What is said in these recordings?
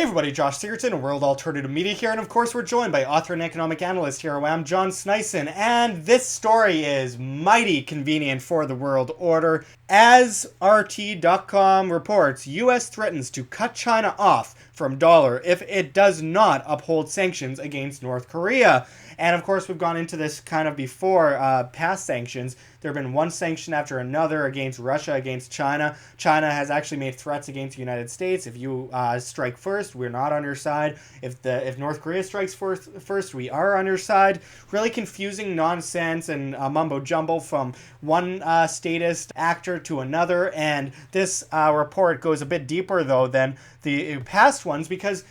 everybody, Josh Sigurdson, World Alternative Media here, and of course we're joined by author and economic analyst here I am, John Sneisen, and this story is mighty convenient for the world order. As RT.com reports, US threatens to cut China off from dollar if it does not uphold sanctions against North Korea. And of course, we've gone into this kind of before, past sanctions. There have been one sanction after another against Russia, against China. China has actually made threats against the United States. If you strike first, we're not on your side. If North Korea strikes first, we are on your side. Really confusing nonsense and mumbo jumbo from one statist actor to another. And this report goes a bit deeper, though, than the past ones, because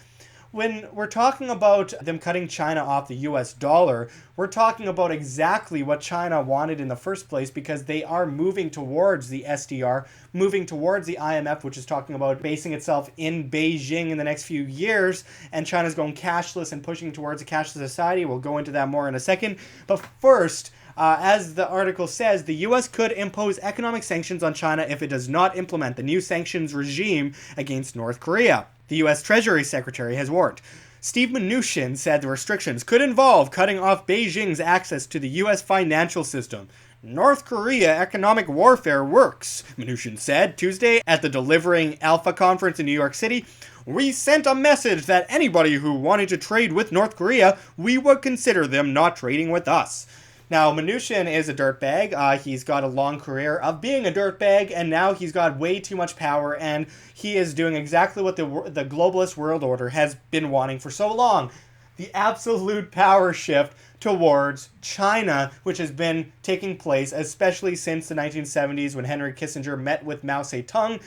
when we're talking about them cutting China off the US dollar, we're talking about exactly what China wanted in the first place, because they are moving towards the SDR, moving towards the IMF, which is talking about basing itself in Beijing in the next few years, and China's going cashless and pushing towards a cashless society. We'll go into that more in a second. But first, as the article says, the U.S. could impose economic sanctions on China if it does not implement the new sanctions regime against North Korea. The U.S. Treasury Secretary has warned. Steve Mnuchin said the restrictions could involve cutting off Beijing's access to the U.S. financial system. North Korea economic warfare works, Mnuchin said Tuesday at the Delivering Alpha conference in New York City. We sent a message that anybody who wanted to trade with North Korea, we would consider them not trading with us. Now, Mnuchin is a dirtbag. He's got a long career of being a dirtbag, and now he's got way too much power, and he is doing exactly what the globalist world order has been wanting for so long. The absolute power shift towards China, which has been taking place, especially since the 1970s when Henry Kissinger met with Mao Zedong,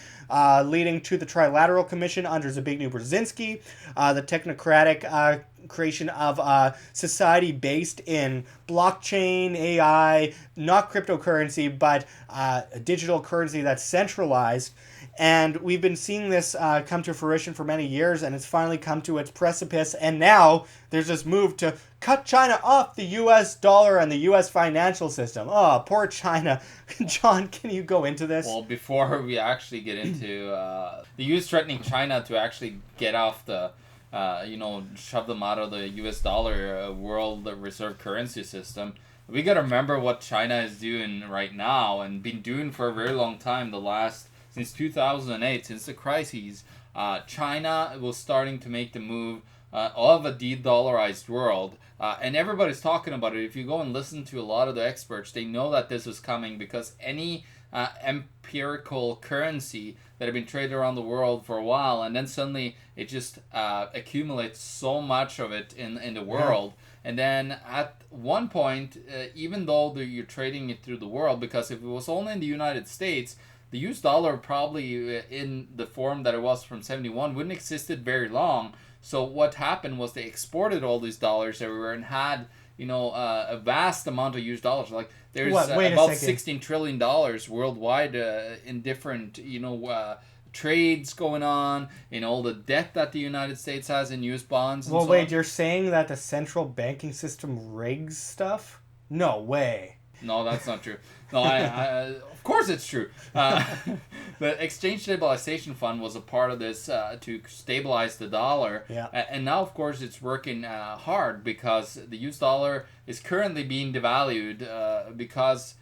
leading to the Trilateral Commission under Zbigniew Brzezinski, the technocratic creation of a society based in blockchain, AI, not cryptocurrency, but a digital currency that's centralized. And we've been seeing this come to fruition for many years, and it's finally come to its precipice. And now there's this move to cut China off the U.S. dollar and the U.S. financial system. Oh, poor China. John, can you go into this? Well, before we actually get into the U.S. threatening China to actually get off the, shove them out of the U.S. dollar world reserve currency system, we got to remember what China is doing right now and been doing for a very long time, since 2008, since the crises. China was starting to make the move of a de-dollarized world. And everybody's talking about it. If you go and listen to a lot of the experts, they know that this is coming, because any empirical currency that had been traded around the world for a while, and then suddenly it just accumulates so much of it in the world. Yeah. And then at one point, even though you're trading it through the world, because if it was only in the United States, the US dollar probably in the form that it was from 71 wouldn't existed very long. So what happened was they exported all these dollars everywhere and had, a vast amount of US dollars. Like there's about $16 trillion worldwide in different, trades going on, all the debt that the United States has in US bonds. And you're saying that the central banking system rigs stuff? No way. No, that's not true. No, of course it's true. The Exchange Stabilization Fund was a part of this to stabilize the dollar. Yeah. And now, of course, it's working hard, because the US dollar is currently being devalued because,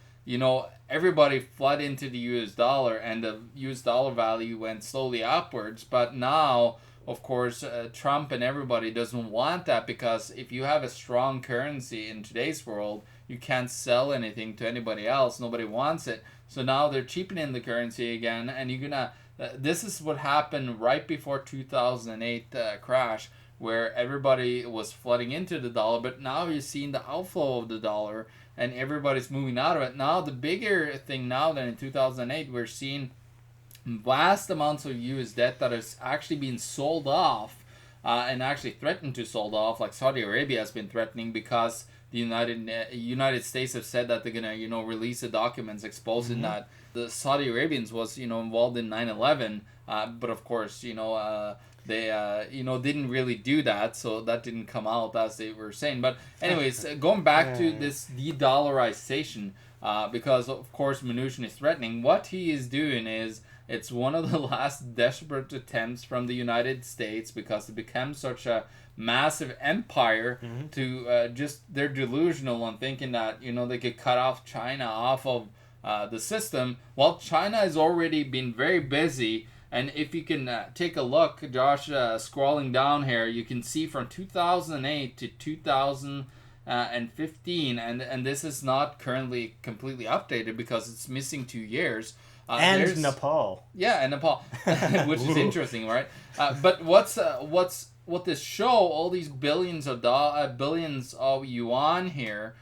everybody flooded into the US dollar and the US dollar value went slowly upwards. But now, of course, Trump and everybody doesn't want that, because if you have a strong currency in today's world, you can't sell anything to anybody else. Nobody wants it. So now they're cheapening the currency again, and you're gonna. This is what happened right before 2008 crash, where everybody was flooding into the dollar, but now you're seeing the outflow of the dollar, and everybody's moving out of it. Now the bigger thing now than in 2008, we're seeing vast amounts of U.S. debt that is actually being sold off, and actually threatened to sold off, like Saudi Arabia has been threatening, because the United States have said that they're gonna release the documents exposing that the Saudi Arabians was involved in 9/11, but of course they didn't really do that, so that didn't come out as they were saying. But anyways, going back to this de-dollarization, because of course Mnuchin is threatening, what he is doing is It's one of the last desperate attempts from the United States because it became such a massive empire to just they're delusional on thinking that they could cut off China off of the system. Well, China has already been very busy. And if you can take a look, Josh, scrolling down here, you can see from 2008 to 2015, and this is not currently completely updated because it's missing 2 years. And Nepal. Yeah, and Nepal, which is interesting, right? But what this show, all these billions of yuan here,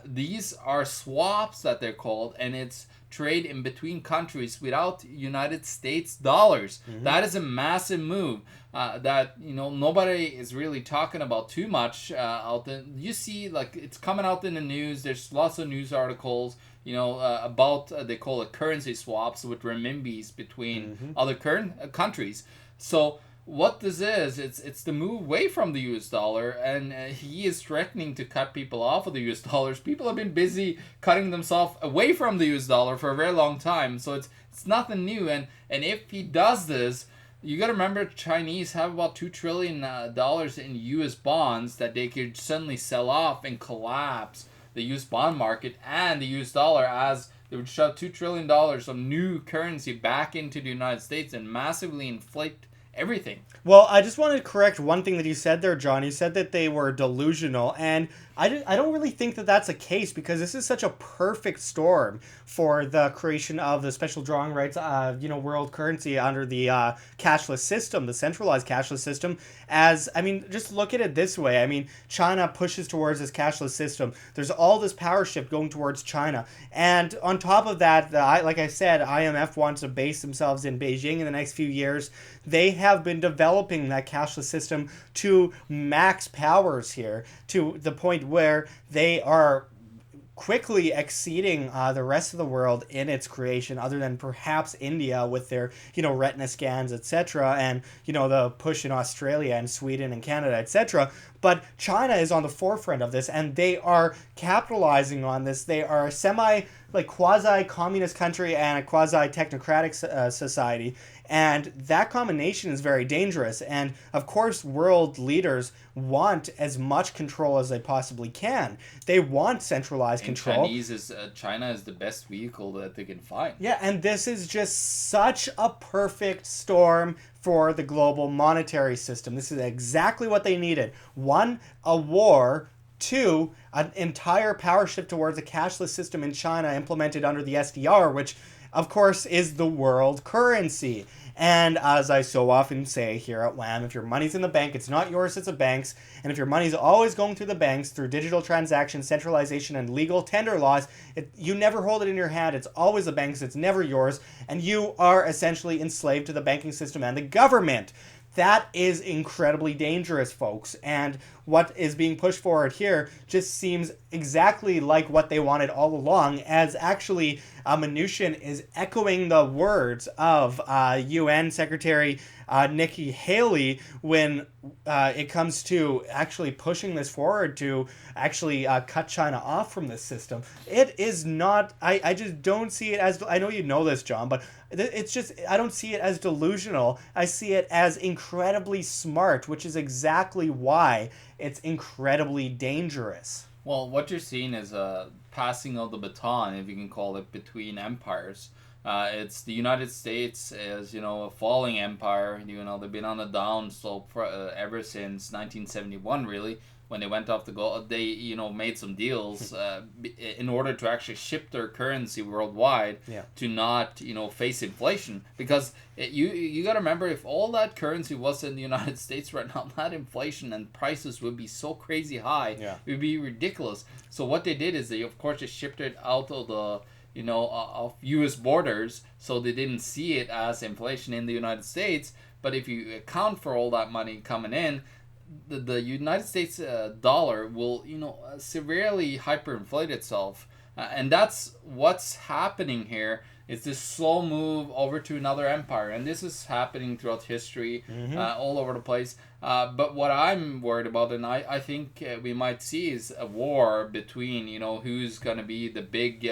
these are swaps that they're called, and it's trade in between countries without United States dollars. That is a massive move that nobody is really talking about too much out there. You see, like, it's coming out in the news. There's lots of news articles about they call it currency swaps with renminbis between other countries. So what this is, it's the move away from the US dollar, and he is threatening to cut people off of the US dollars. People have been busy cutting themselves away from the US dollar for a very long time, so it's nothing new. And if he does this, you got to remember, Chinese have about $2 trillion in US bonds that they could suddenly sell off and collapse the US bond market and the US dollar, as they would shove $2 trillion of new currency back into the United States and massively inflate everything. Well, I just wanted to correct one thing that you said there, John. You said that they were delusional, and I don't really think that that's a case, because this is such a perfect storm for the creation of the special drawing rights, world currency under the cashless system, the centralized cashless system. Just look at it this way. China pushes towards this cashless system. There's all this power shift going towards China, and on top of that, like I said, IMF wants to base themselves in Beijing in the next few years. They have been developing that cashless system to max powers here, to the point where they are quickly exceeding the rest of the world in its creation, other than perhaps India with their retina scans, etc., and the push in Australia and Sweden and Canada, etc. But China is on the forefront of this, and they are capitalizing on this. They are a quasi-communist country and a quasi-technocratic society, and that combination is very dangerous. And of course, world leaders want as much control as they possibly can. They want centralized control. China is the best vehicle that they can find. Yeah, and this is just such a perfect storm for the global monetary system. This is exactly what they needed. 1, a war. 2, an entire power shift towards a cashless system in China implemented under the SDR, which, of course, is the world currency. And as I so often say here at WHAM, if your money's in the bank, it's not yours, it's a bank's. And if your money's always going through the banks, through digital transactions, centralization, and legal tender laws, you never hold it in your hand. It's always the bank's, it's never yours. And you are essentially enslaved to the banking system and the government. That is incredibly dangerous, folks. And what is being pushed forward here just seems exactly like what they wanted all along, as actually Mnuchin is echoing the words of UN Secretary Nikki Haley when it comes to actually pushing this forward to actually cut China off from this system. It is not, I just don't see it as, I know you know this, John, but it's just, I don't see it as delusional. I see it as incredibly smart, which is exactly why it's incredibly dangerous. Well, what you're seeing is a passing of the baton, if you can call it, between empires. It's the United States is, a falling empire. They've been on a down slope for, ever since 1971, really, when they went off the gold. They, made some deals in order to actually ship their currency worldwide to not, face inflation. Because you got to remember, if all that currency was in the United States right now, that inflation and prices would be so crazy high. It would be ridiculous. So what they did is they, of course, just shipped it out of the of U.S. borders, so they didn't see it as inflation in the United States. But if you account for all that money coming in, the United States dollar will, severely hyperinflate itself. And that's what's happening here. It's this slow move over to another empire. And this is happening throughout history, all over the place. But what I'm worried about, and I think we might see, is a war between, who's going to be the big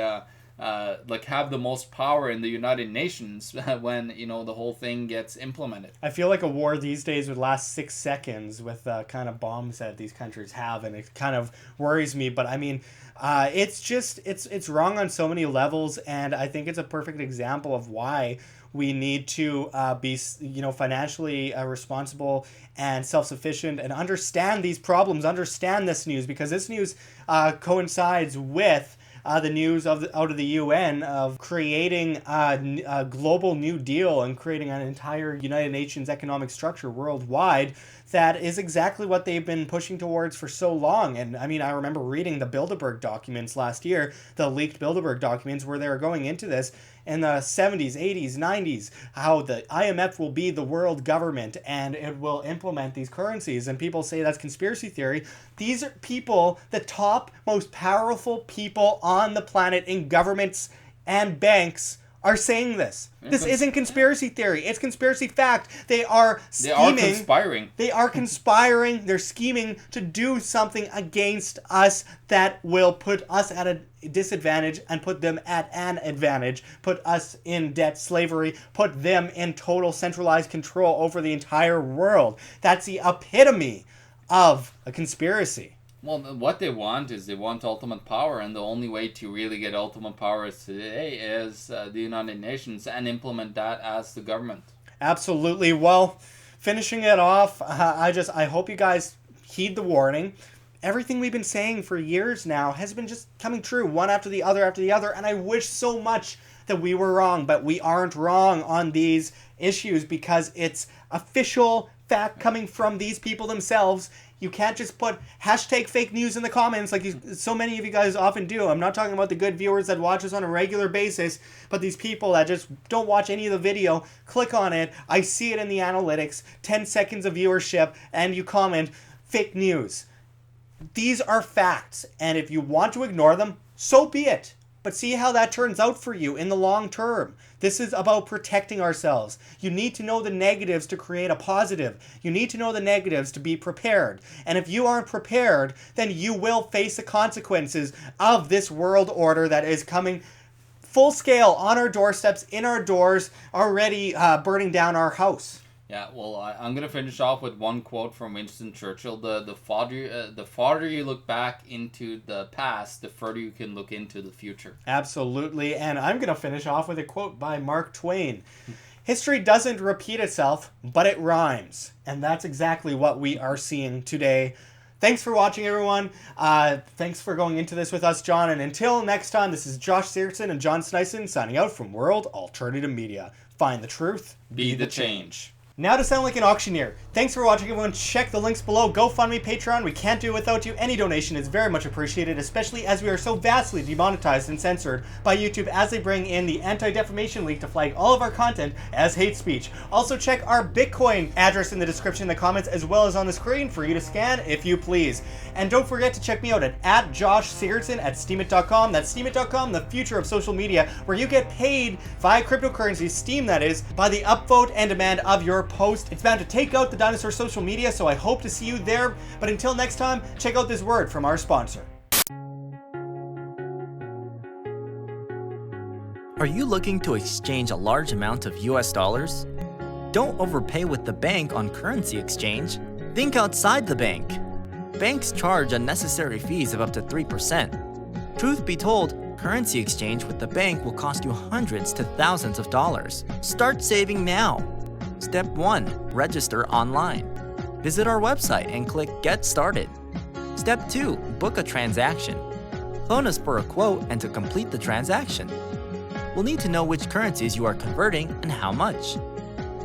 like have the most power in the United Nations when the whole thing gets implemented. I feel like a war these days would last 6 seconds with the kind of bombs that these countries have, and it kind of worries me. But I mean, it's wrong on so many levels, and I think it's a perfect example of why we need to be financially responsible and self-sufficient and understand these problems, understand this news, because this news coincides with the news out of the UN of creating a global New Deal and creating an entire United Nations economic structure worldwide that is exactly what they've been pushing towards for so long. And I mean, I remember reading the Bilderberg documents last year, the leaked Bilderberg documents, where they were going into this in the 70s, 80s, 90s, how the IMF will be the world government and it will implement these currencies. And people say that's conspiracy theory. These are people, the top most powerful people on the planet in governments and banks, are saying this. This isn't conspiracy theory. It's conspiracy fact. They are scheming. They are conspiring. They are conspiring. They're scheming to do something against us that will put us at a disadvantage and put them at an advantage, put us in debt slavery, put them in total centralized control over the entire world. That's the epitome of a conspiracy. Well, what they want is they want ultimate power, and the only way to really get ultimate power today is the United Nations and implement that as the government. Absolutely. Well, finishing it off, I hope you guys heed the warning. Everything we've been saying for years now has been just coming true, one after the other, and I wish so much that we were wrong, but we aren't wrong on these issues because it's official fact coming from these people themselves. You can't just put hashtag fake news in the comments like so many of you guys often do. I'm not talking about the good viewers that watch us on a regular basis, but these people that just don't watch any of the video, click on it, I see it in the analytics, 10 seconds of viewership, and you comment fake news. These are facts, and if you want to ignore them, so be it. But see how that turns out for you in the long term. This is about protecting ourselves. You need to know the negatives to create a positive. You need to know the negatives to be prepared. And if you aren't prepared, then you will face the consequences of this world order that is coming full scale on our doorsteps, in our doors, already burning down our house. Yeah, well, I'm gonna finish off with one quote from Winston Churchill: the farther you look back into the past, the further you can look into the future. Absolutely, and I'm gonna finish off with a quote by Mark Twain: "History doesn't repeat itself, but it rhymes," and that's exactly what we are seeing today. Thanks for watching, everyone. Thanks for going into this with us, John. And until next time, this is Josh Sigurdson and John Sneisen signing out from World Alternative Media. Find the truth, be the change. Now to sound like an auctioneer. Thanks for watching, everyone. Check the links below. GoFundMe, Patreon. We can't do it without you. Any donation is very much appreciated, especially as we are so vastly demonetized and censored by YouTube as they bring in the Anti-Defamation League to flag all of our content as hate speech. Also check our Bitcoin address in the description in the comments, as well as on the screen for you to scan if you please. And don't forget to check me out at Josh Sigurdson at Steemit.com. That's Steemit.com, the future of social media, where you get paid via cryptocurrency, Steem that is, by the upvote and demand of your post. It's bound to take out the dinosaur social media, so I hope to see you there. But until next time, check out this word from our sponsor. Are you looking to exchange a large amount of US dollars? Don't overpay with the bank on currency exchange. Think outside the bank. Banks charge unnecessary fees of up to 3%. Truth be told, currency exchange with the bank will cost you hundreds to thousands of dollars. Start saving now. Step 1. Register online. Visit our website and click Get Started. Step 2. Book a transaction. Phone us for a quote and to complete the transaction. We'll need to know which currencies you are converting and how much.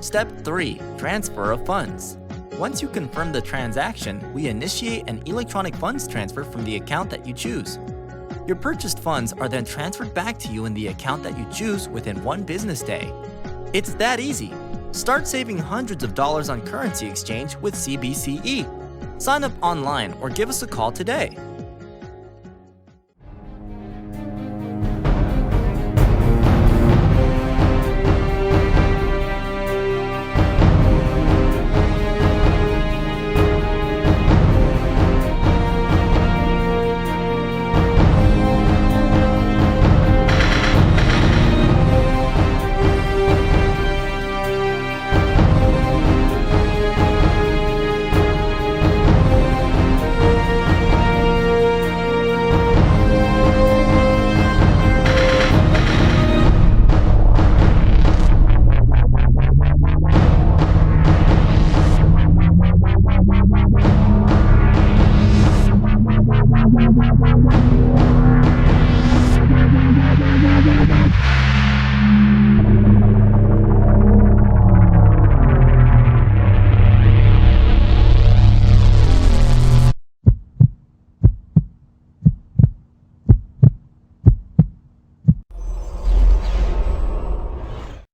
Step 3. Transfer of funds. Once you confirm the transaction, we initiate an electronic funds transfer from the account that you choose. Your purchased funds are then transferred back to you in the account that you choose within 1 business day. It's that easy. Start saving hundreds of dollars on currency exchange with CBCE. Sign up online or give us a call today.